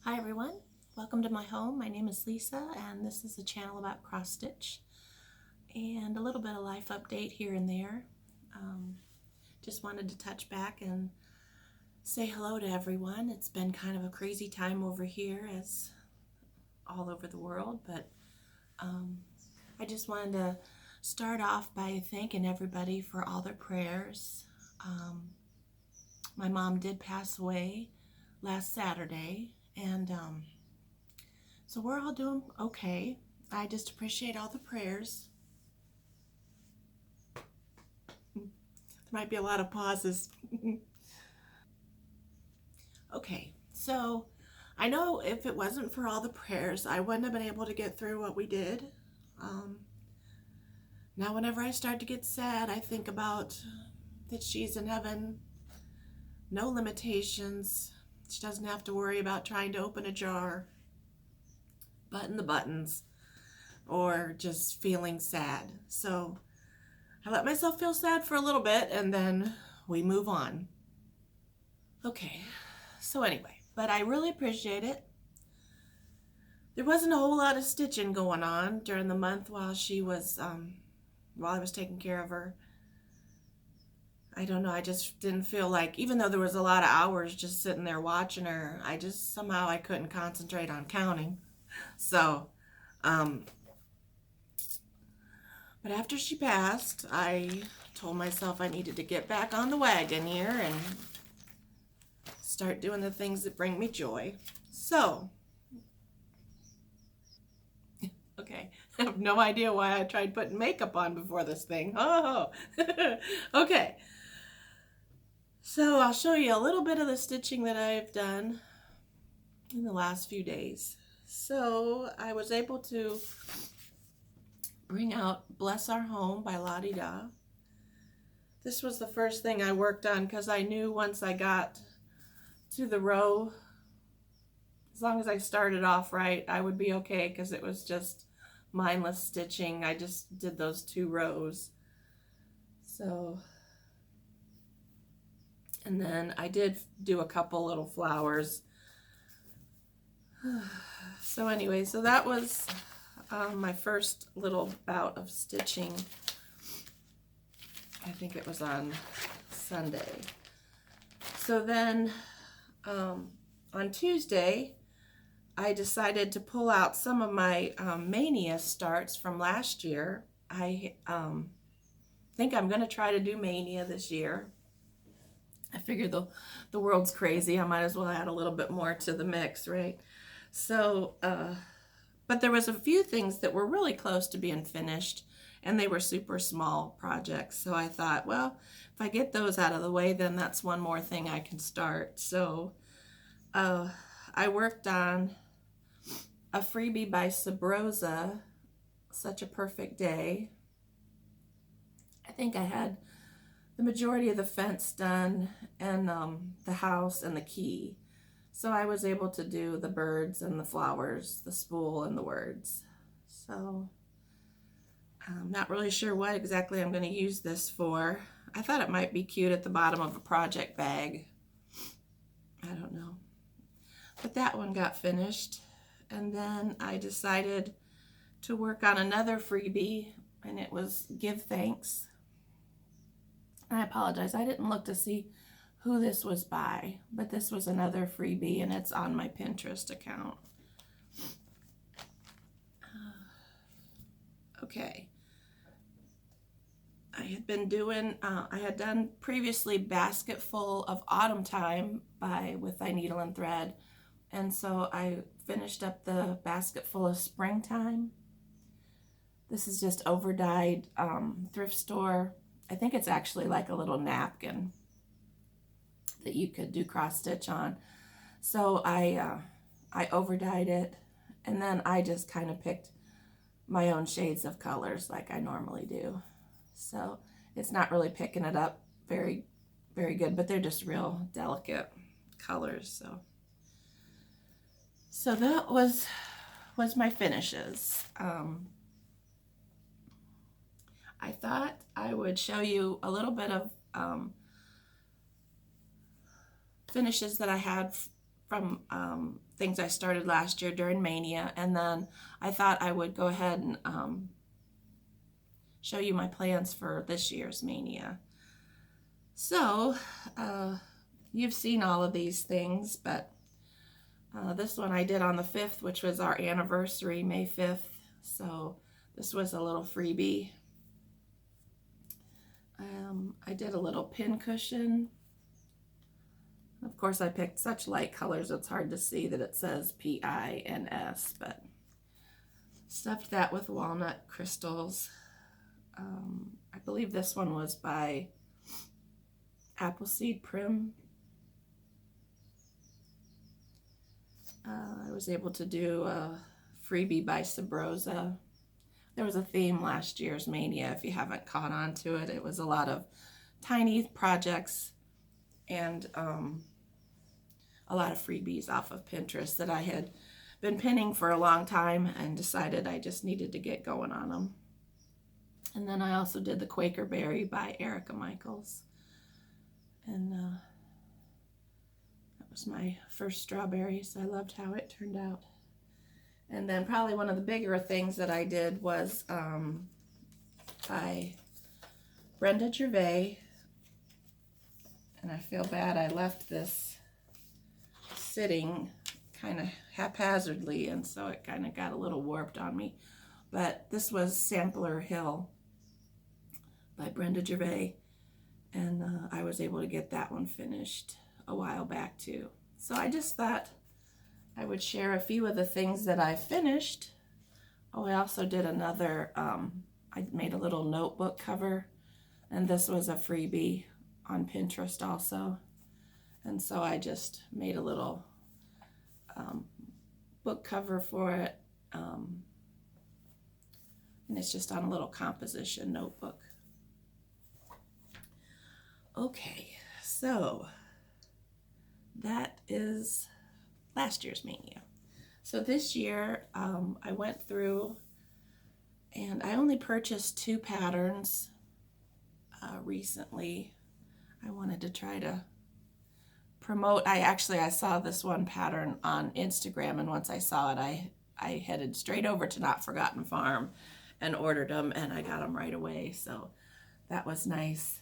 Hi everyone, welcome to my home. My name is Lisa and this is a channel about cross stitch and a little bit of life update here and there. Just wanted to touch back and say hello to everyone. It's been kind of a crazy time over here as all over the world, but I just wanted to start off by thanking everybody for all their prayers. My mom did pass away last Saturday, and so we're all doing okay. I just appreciate all the prayers. There might be a lot of pauses. Okay, so I know if it wasn't for all the prayers, I wouldn't have been able to get through what we did. Now whenever I start to get sad, I think about that she's in heaven, no limitations. She doesn't have to worry about trying to open a jar, button the buttons, or just feeling sad. So I let myself feel sad for a little bit and then we move on. Okay, so anyway, but I really appreciate it. There wasn't a whole lot of stitching going on during the month while she was, while I was taking care of her. I don't know, I just didn't feel like, even though there was a lot of hours just sitting there watching her, somehow I couldn't concentrate on counting. So, but after she passed, I told myself I needed to get back on the wagon here and start doing the things that bring me joy. So, okay, I have no idea why I tried putting makeup on before this thing. Oh, okay. So I'll show you a little bit of the stitching that I've done in the last few days. So I was able to bring out Bless Our Home by Labbey. This was the first thing I worked on because I knew once I got to the row, as long as I started off right, I would be okay because it was just mindless stitching. I just did those 2 rows. So, and then I did do a couple little flowers. So anyway, so that was my first little bout of stitching. I think it was on Sunday. So then on Tuesday, I decided to pull out some of my mania starts from last year. I think I'm going to try to do mania this year. I figured the world's crazy. I might as well add a little bit more to the mix, right? So, but there was a few things that were really close to being finished, and they were super small projects. So I thought, well, if I get those out of the way, then that's one more thing I can start. So I worked on a freebie by Sabrosa, Such a Perfect Day. I think I had the majority of the fence done and the house and the key. So I was able to do the birds and the flowers, the spool and the words. So I'm not really sure what exactly I'm going to use this for. I thought it might be cute at the bottom of a project bag. I don't know. But that one got finished. And then I decided to work on another freebie, and it was Give Thanks. And I apologize, I didn't look to see who this was by, but this was another freebie and it's on my Pinterest account. Okay. I had been doing, I had done previously Basket Full of Autumn Time with Thy Needle and Thread. And so I finished up the Basket Full of Springtime. This is just over-dyed thrift store. I think it's actually like a little napkin that you could do cross stitch on. So I over-dyed it, and then I just kind of picked my own shades of colors like I normally do. So it's not really picking it up very, very good, but they're just real delicate colors. So that was my finishes. I thought I would show you a little bit of finishes that I had from things I started last year during Mania, and then I thought I would go ahead and show you my plans for this year's Mania. So, you've seen all of these things, but this one I did on the 5th, which was our anniversary, May 5th. So this was a little freebie. I did a little pin cushion. Of course, I picked such light colors, it's hard to see that it says PINS, but stuffed that with walnut crystals. I believe this one was by Appleseed Prim. I was able to do a freebie by Sabrosa. There was a theme last year's Mania, if you haven't caught on to it. It was a lot of tiny projects and a lot of freebies off of Pinterest that I had been pinning for a long time and decided I just needed to get going on them. And then I also did the Quaker Berry by Erica Michaels. And that was my first strawberry, so I loved how it turned out. And then probably one of the bigger things that I did was by Brenda Gervais. And I feel bad I left this sitting kind of haphazardly, and so it kind of got a little warped on me. But this was Sampler Hill by Brenda Gervais, and I was able to get that one finished a while back too. So I just thought I would share a few of the things that I finished. Oh, I also did another, I made a little notebook cover, and this was a freebie on Pinterest also. And so I just made a little book cover for it. And it's just on a little composition notebook. Okay, so that is last year's Mania. So this year I went through and I only purchased 2 patterns recently. I wanted to try to promote. I saw this one pattern on Instagram, and once I saw it, I headed straight over to Not Forgotten Farm and ordered them, and I got them right away, so that was nice.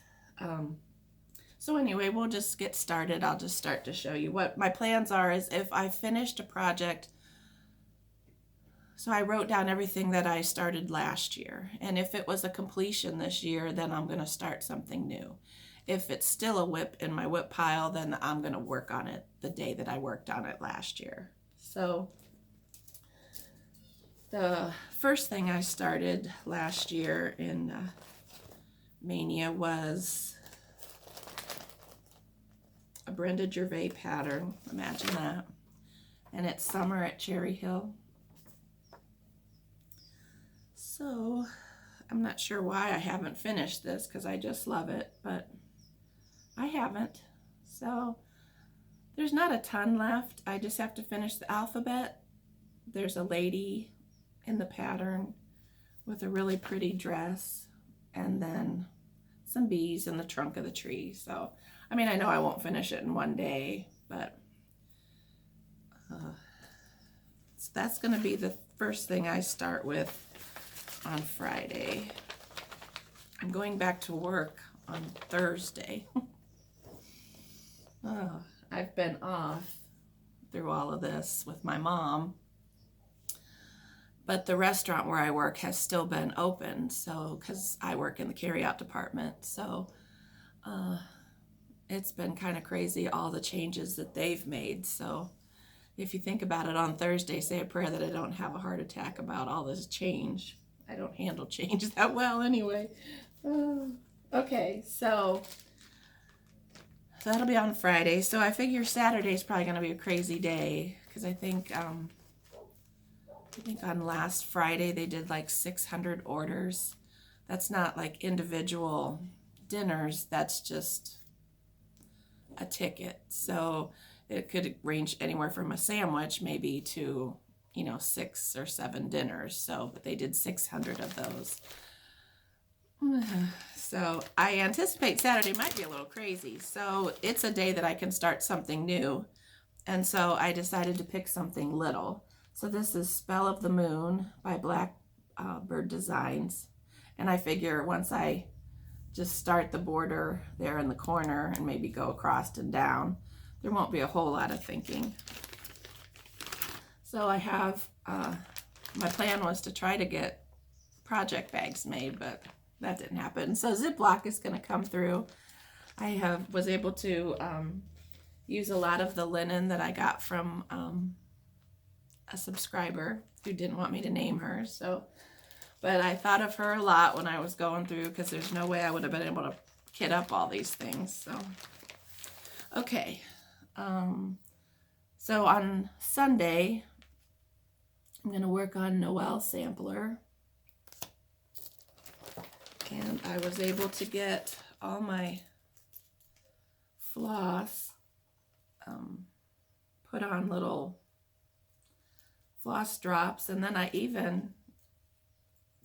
So anyway, we'll just get started. I'll just start to show you what my plans are. Is if I finished a project, so I wrote down everything that I started last year, and if it was a completion this year, then I'm going to start something new. If it's still a whip in my whip pile, then I'm going to work on it the day that I worked on it last year. So the first thing I started last year in Mania was a Brenda Gervais pattern. Imagine that. And it's Summer at Cherry Hill. So I'm not sure why I haven't finished this, because I just love it, but I haven't. So there's not a ton left. I just have to finish the alphabet. There's a lady in the pattern with a really pretty dress, and then some bees in the trunk of the tree. So, I mean, I know I won't finish it in one day, but so that's going to be the first thing I start with on Friday. I'm going back to work on Thursday. Oh, I've been off through all of this with my mom, but the restaurant where I work has still been open, so because I work in the carryout department, so it's been kind of crazy, all the changes that they've made. So if you think about it, on Thursday, say a prayer that I don't have a heart attack about all this change. I don't handle change that well anyway. Okay, so that'll be on Friday. So I figure Saturday's probably going to be a crazy day, because I think on last Friday they did like 600 orders. That's not like individual dinners, that's just a ticket. So it could range anywhere from a sandwich maybe to, 6 or 7 dinners. So, but they did 600 of those. So I anticipate Saturday might be a little crazy. So it's a day that I can start something new. And so I decided to pick something little. So this is Spell of the Moon by Blackbird Designs. And I figure once I just start the border there in the corner and maybe go across and down, there won't be a whole lot of thinking. So I have, my plan was to try to get project bags made, but that didn't happen. So Ziploc is going to come through. I was able to use a lot of the linen that I got from a subscriber who didn't want me to name her. So, but I thought of her a lot when I was going through, because there's no way I would have been able to kit up all these things. So, okay. So on Sunday, I'm going to work on Noel Sampler. And I was able to get all my floss put on little floss drops, and then I even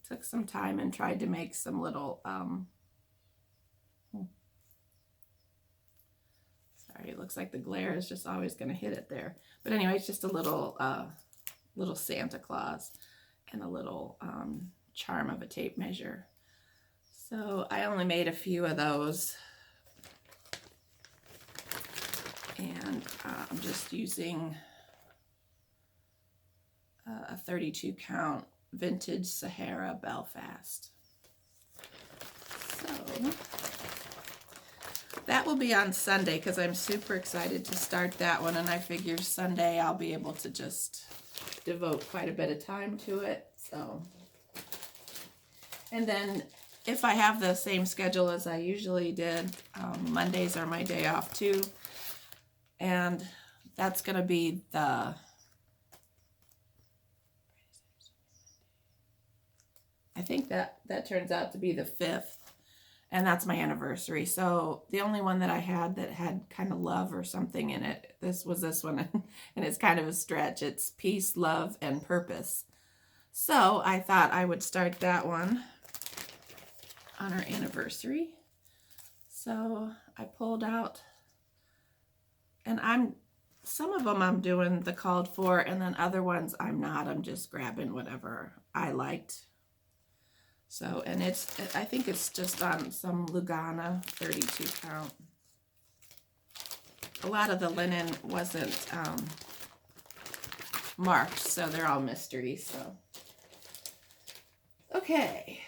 took some time and tried to make some little sorry, it looks like the glare is just always going to hit it there, but anyway, it's just a little little Santa Claus and a little charm of a tape measure. So I only made a few of those, and I'm just using a 32 count vintage Sahara Belfast. So that will be on Sunday, because I'm super excited to start that one, and I figure Sunday I'll be able to just devote quite a bit of time to it. So, and then if I have the same schedule as I usually did, Mondays are my day off too, and that's going to be the, I think that turns out to be the 5th, and that's my anniversary. So the only one that I had that had kind of love or something in it, this one, and it's kind of a stretch. It's Peace, Love, and Purpose. So I thought I would start that one on our anniversary. So I pulled out, and some of them I'm doing the called for, and then other ones I'm not. I'm just grabbing whatever I liked. So, and I think it's just on some Lugana 32 count. A lot of the linen wasn't marked, so they're all mystery. So, okay.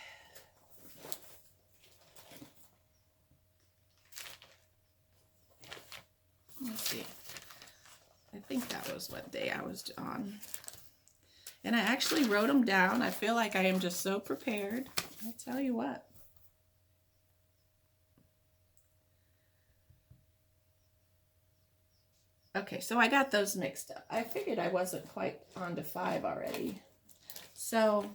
Let's see. I think that was what day I was on. And I actually wrote them down. I feel like I am just so prepared. I tell you what. Okay, so I got those mixed up. I figured I wasn't quite on to 5 already. So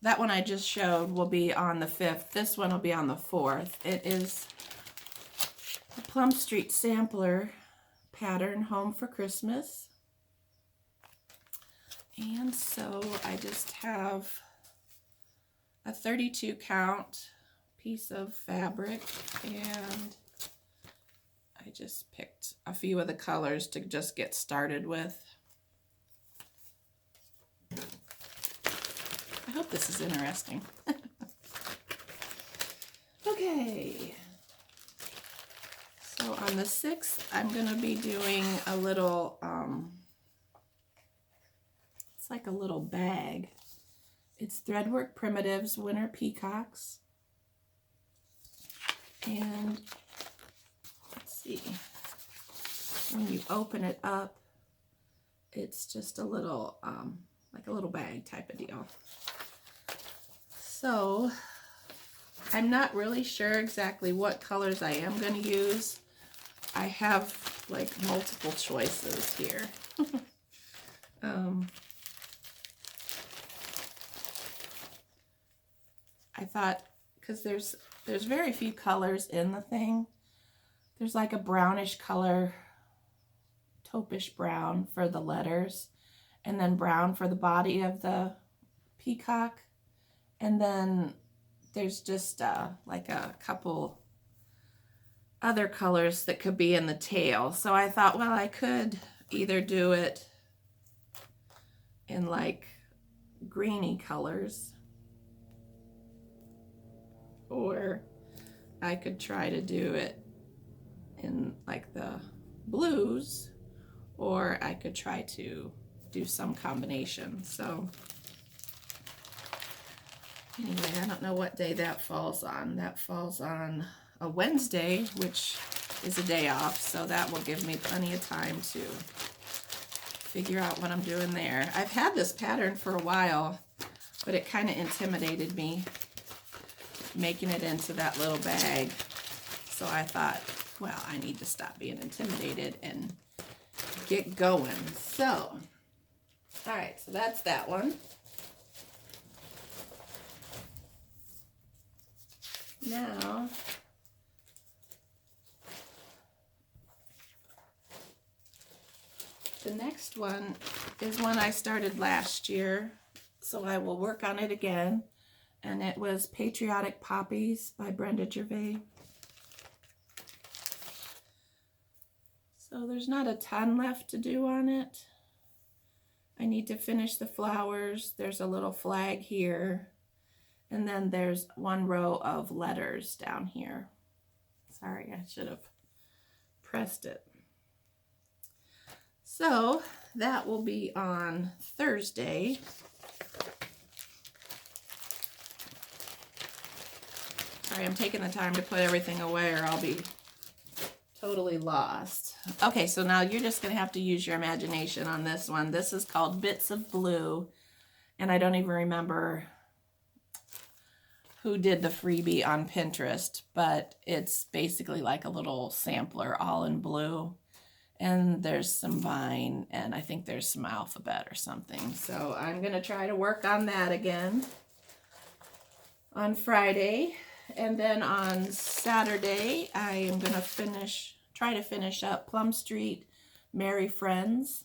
that one I just showed will be on the 5th. This one will be on the 4th. It is the Plum Street Sampler pattern, Home for Christmas. And so I just have a 32 count piece of fabric, and I just picked a few of the colors to just get started with. I hope this is interesting. Okay. So on the 6th, I'm going to be doing a little, it's like a little bag. It's Threadwork Primitives Winter Peacocks. And let's see, when you open it up, it's just a little, like a little bag type of deal. So I'm not really sure exactly what colors I am going to use. I have like multiple choices here. I thought, because there's very few colors in the thing. There's like a brownish color, taupish brown for the letters, and then brown for the body of the peacock. And then there's just like a couple other colors that could be in the tail. So I thought, well, I could either do it in like greeny colors, or I could try to do it in like the blues, or I could try to do some combination. So anyway, I don't know what day that falls on. That falls on a Wednesday, which is a day off, so that will give me plenty of time to figure out what I'm doing there. I've had this pattern for a while, but it kind of intimidated me making it into that little bag. So I thought, well, I need to stop being intimidated and get going. So, all right, so that's that one. Now, the next one is one I started last year, so I will work on it again. And it was Patriotic Poppies by Brenda Gervais. So there's not a ton left to do on it. I need to finish the flowers. There's a little flag here. And then there's one row of letters down here. Sorry, I should have pressed it. So that will be on Thursday. Sorry, I'm taking the time to put everything away or I'll be totally lost. Okay, so now you're just going to have to use your imagination on this one. This is called Bits of Blue, and I don't even remember who did the freebie on Pinterest, but it's basically like a little sampler all in blue. And there's some vine, and I think there's some alphabet or something. So I'm going to try to work on that again on Friday. And then on Saturday, I am going to try to finish up Plum Street, Merry Friends.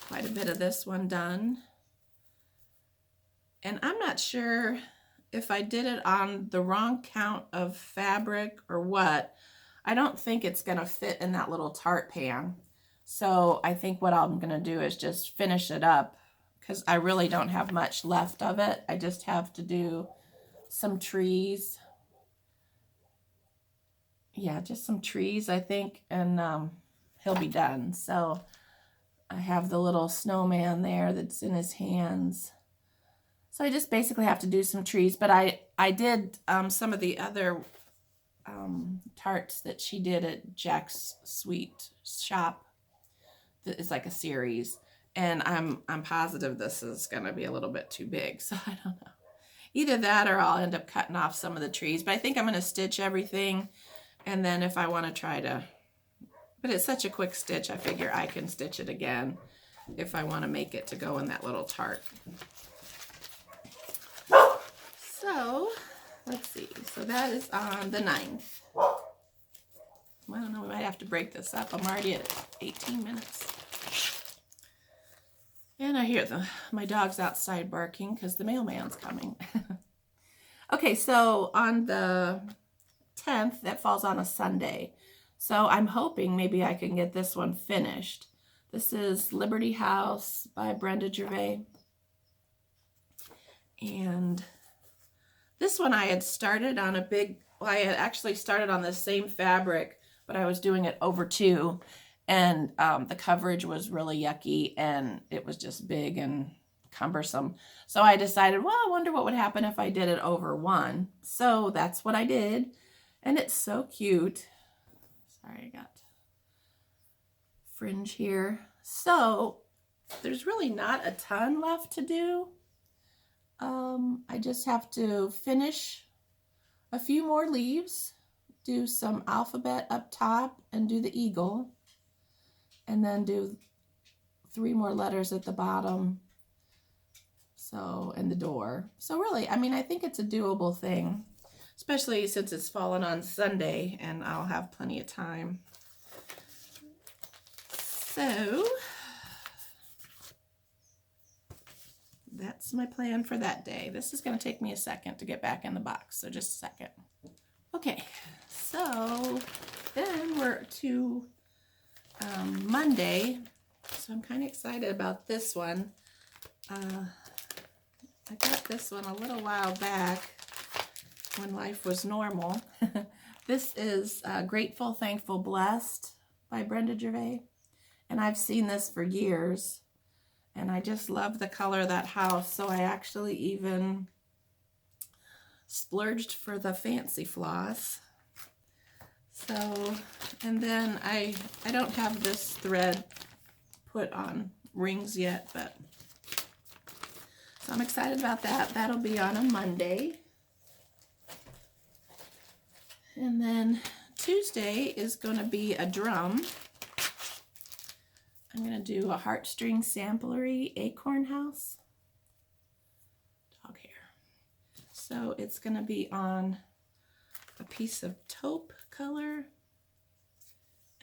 Quite a bit of this one done. And I'm not sure if I did it on the wrong count of fabric or what. I don't think it's going to fit in that little tart pan. So I think what I'm going to do is just finish it up, because I really don't have much left of it. I just have to do some trees. Yeah, just some trees, I think, and he'll be done. So I have the little snowman there that's in his hands. So I just basically have to do some trees, but I did some of the other tarts that she did at Jack's Sweet Shop. It's like a series, and I'm positive this is going to be a little bit too big, so I don't know. Either that or I'll end up cutting off some of the trees, but I think I'm going to stitch everything, and then if I want to try to, but it's such a quick stitch, I figure I can stitch it again if I want to make it to go in that little tart. So, let's see. So that is on the 9th. I don't know, we might have to break this up. I'm already at 18 minutes. And I hear my dog's outside barking because the mailman's coming. Okay, so on the 10th, that falls on a Sunday. So I'm hoping maybe I can get this one finished. This is Liberty House by Brenda Gervais. And this one I had started on I had actually started on the same fabric, but I was doing it over 2. And the coverage was really yucky, and it was just big and cumbersome. So I decided, well, I wonder what would happen if I did it over 1. So that's what I did. And it's so cute. Sorry, I got fringe here. So there's really not a ton left to do. I just have to finish a few more leaves, do some alphabet up top, and do the eagle. And then do 3 more letters at the bottom. So, and the door. So really, I mean, I think it's a doable thing, especially since it's fallen on Sunday and I'll have plenty of time. So, that's my plan for that day. This is going to take me a second to get back in the box, so just a second. Okay, So then we're to Monday. So I'm kind of excited about this one. I got this one a little while back when life was normal. This is Grateful, Thankful, Blessed by Brenda Gervais. And I've seen this for years. And I just love the color of that house. So I actually even splurged for the fancy floss. So, and then I don't have this thread put on rings yet, but so I'm excited about that. That'll be on a Monday. And then Tuesday is going to be a drum. I'm going to do a heartstring samplery acorn house. Dog hair. So it's going to be on a piece of taupe color.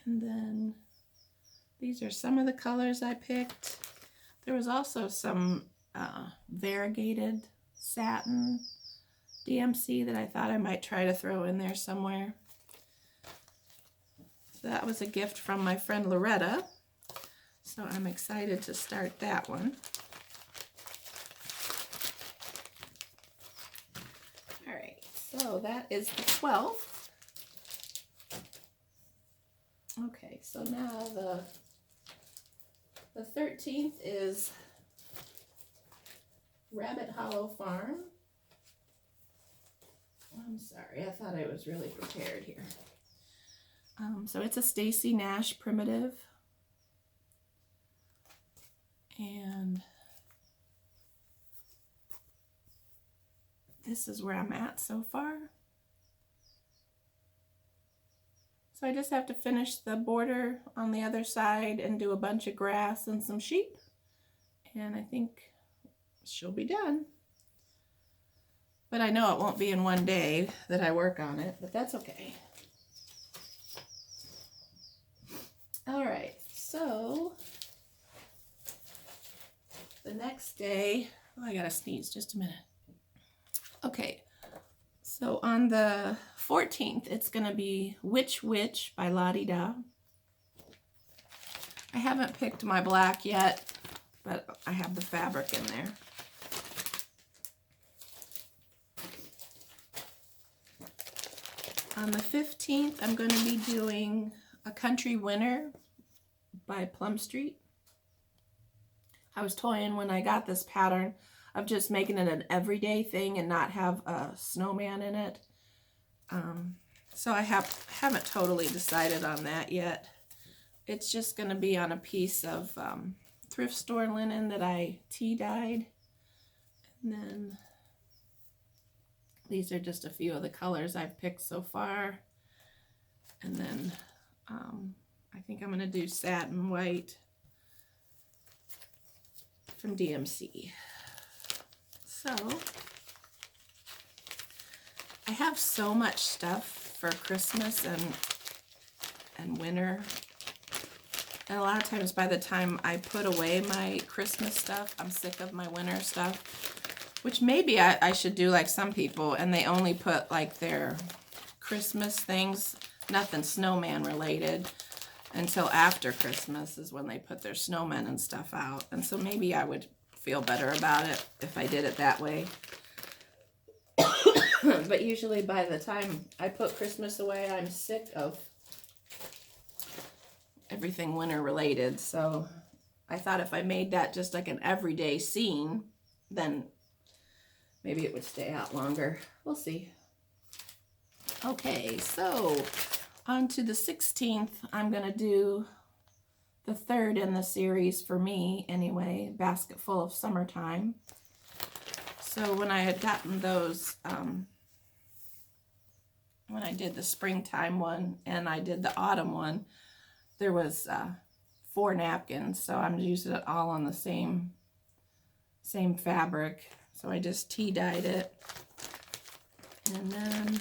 And then these are some of the colors I picked. There was also some variegated satin DMC that I thought I might try to throw in there somewhere. So that was a gift from my friend Loretta. So I'm excited to start that one. All right, so that is the 12th. Okay, so now the 13th is Rabbit Hollow Farm. I'm sorry, I thought I was really prepared here. So it's a Stacy Nash primitive. And this is where I'm at so far. So I just have to finish the border on the other side and do a bunch of grass and some sheep. And I think she'll be done. But I know it won't be in one day that I work on it, but that's okay. All right, so the next day, oh, I gotta sneeze just a minute. Okay, so on the 14th, it's gonna be Witch Witch by Lottie Da. I haven't picked my black yet, but I have the fabric in there. On the 15th, I'm going to be doing A Country Winter by Plum Street. I was toying when I got this pattern of just making it an everyday thing and not have a snowman in it. So I haven't totally decided on that yet. It's just going to be on a piece of thrift store linen that I tea-dyed. And then these are just a few of the colors I've picked so far. And then I think I'm going to do satin white from DMC. So I have so much stuff for Christmas and winter. And a lot of times by the time I put away my Christmas stuff, I'm sick of my winter stuff. Which maybe I should do like some people, and they only put like their Christmas things, nothing snowman related, until after Christmas is when they put their snowmen and stuff out. And so maybe I would feel better about it if I did it that way. But usually by the time I put Christmas away, I'm sick of everything winter related. So I thought if I made that just like an everyday scene, then maybe it would stay out longer. We'll see. Okay, so on to the 16th, I'm going to do the third in the series for me anyway, Basket Full of Summertime. So when I had gotten those, when I did the springtime one and I did the autumn one, there was 4 napkins, so I'm using it all on the same fabric. So I just tea-dyed it, and then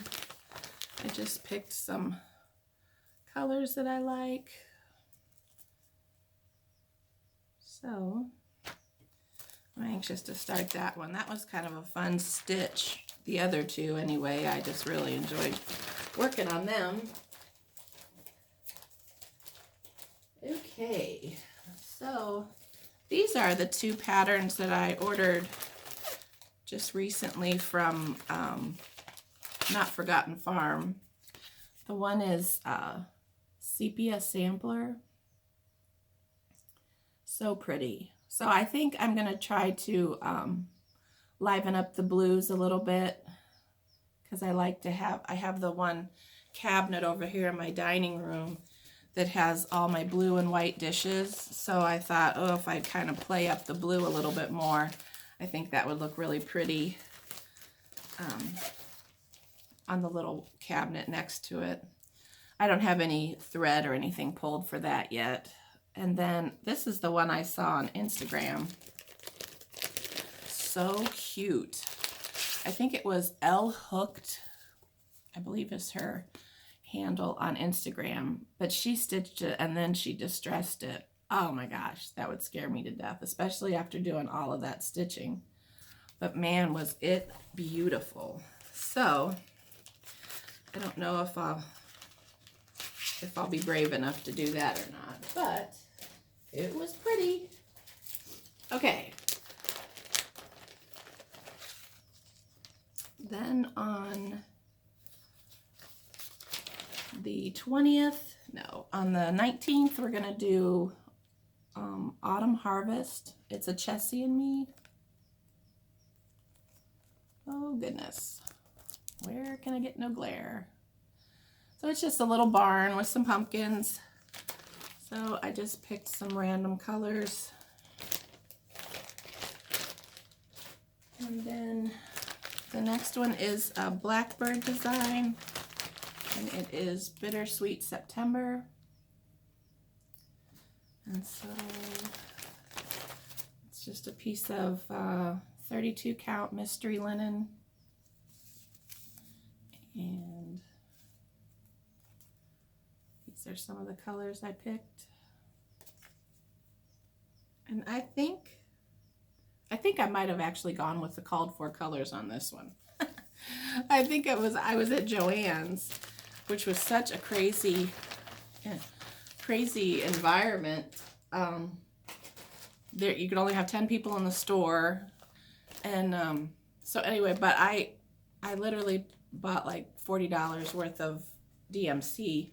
I just picked some colors that I like. So I'm anxious to start that one. That was kind of a fun stitch. The other two anyway, I just really enjoyed working on them. Okay, so these are the two patterns that I ordered just recently from Not Forgotten Farm. The one is Sepia Sampler. So pretty. So I think I'm going to try to liven up the blues a little bit, because I have the one cabinet over here in my dining room that has all my blue and white dishes. So I thought, oh, if I kind of play up the blue a little bit more, I think that would look really pretty on the little cabinet next to it. I don't have any thread or anything pulled for that yet. And then this is the one I saw on Instagram. So cute. I think it was L Hooked, I believe is her handle on Instagram. But she stitched it and then she distressed it. Oh my gosh, that would scare me to death, especially after doing all of that stitching. But man, was it beautiful. So I don't know if I'll be brave enough to do that or not, but it was pretty. Okay. Then on the 20th, no, on the 19th, we're gonna do Autumn Harvest. It's a Chessie and Me. Oh goodness, where can I get no glare? So it's just a little barn with some pumpkins. So I just picked some random colors. And then the next one is a Blackbird design, and it is Bittersweet September. And so it's just a piece of 32 count mystery linen. And these are some of the colors I picked. And I think I might have actually gone with the called for colors on this one. I think I was at Joann's, which was such a crazy environment. There you could only have 10 people in the store, and so anyway, but I literally bought like $40 worth of DMC.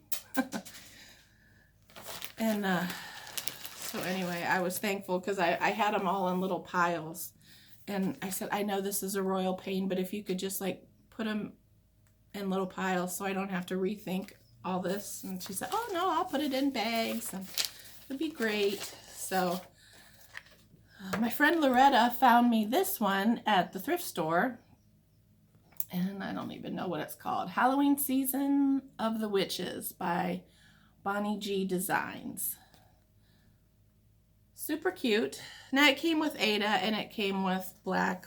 And so anyway, I was thankful because I had them all in little piles, and I said, I know this is a royal pain, but if you could just like put them in little piles so I don't have to rethink all this. And she said, oh no, I'll put it in bags and it'll be great. So my friend Loretta found me this one at the thrift store, and I don't even know what it's called. Halloween Season of the Witches by Bonnie G Designs. Super cute. Now it came with Ada and it came with black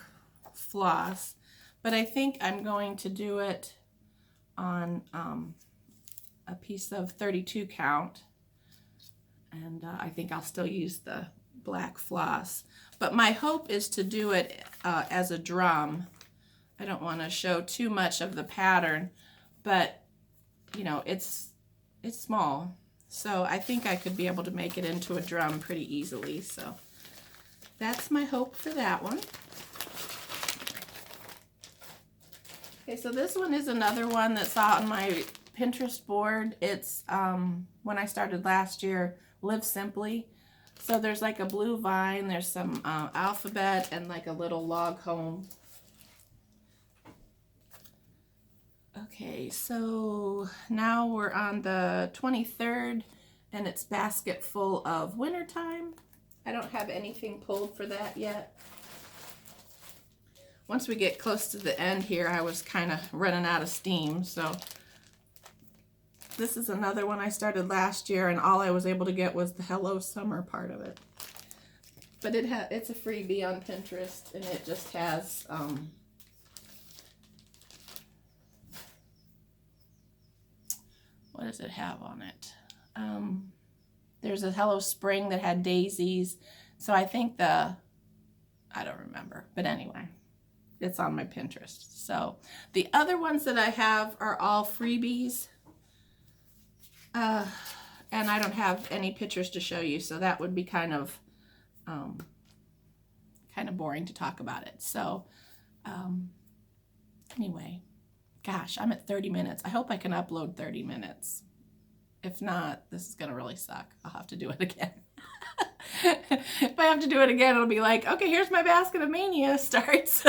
floss, but I think I'm going to do it on a piece of 32 count, and I think I'll still use the black floss. But my hope is to do it as a drum. I don't want to show too much of the pattern, but you know, it's small. So I think I could be able to make it into a drum pretty easily. So that's my hope for that one. Okay, so this one is another one that's out on my Pinterest board. It's when I started last year, Live Simply. So there's like a blue vine, there's some alphabet, and like a little log home. Okay, so now we're on the 23rd, and it's basket full of wintertime. I don't have anything pulled for that yet. Once we get close to the end here, I was kind of running out of steam. So this is another one I started last year, and all I was able to get was the Hello Summer part of it. But it's a freebie on Pinterest, and it just has what does it have on it? There's a Hello Spring that had daisies. So I think I don't remember, but anyway. it's on my Pinterest. So the other ones that I have are all freebies. And I don't have any pictures to show you, so that would be kind of boring to talk about it. So anyway, gosh, I'm at 30 minutes. I hope I can upload 30 minutes. If not, this is going to really suck. I'll have to do it again. If I have to do it again, it'll be like, okay, here's my basket of mania starts.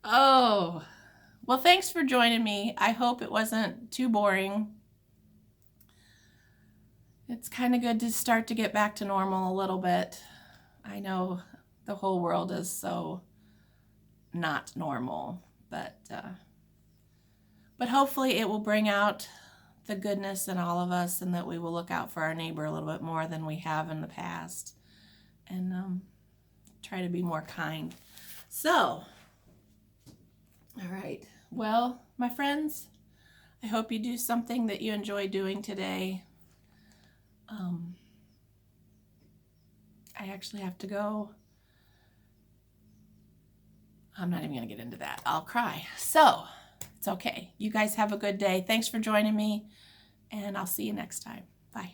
Oh, well, thanks for joining me. I hope it wasn't too boring. It's kind of good to start to get back to normal a little bit. I know the whole world is so not normal, but hopefully it will bring out the goodness in all of us, and that we will look out for our neighbor a little bit more than we have in the past, and try to be more kind. So, all right. Well, my friends, I hope you do something that you enjoy doing today. I actually have to go. I'm not even going to get into that. I'll cry. So, it's okay. You guys have a good day. Thanks for joining me, and I'll see you next time. Bye.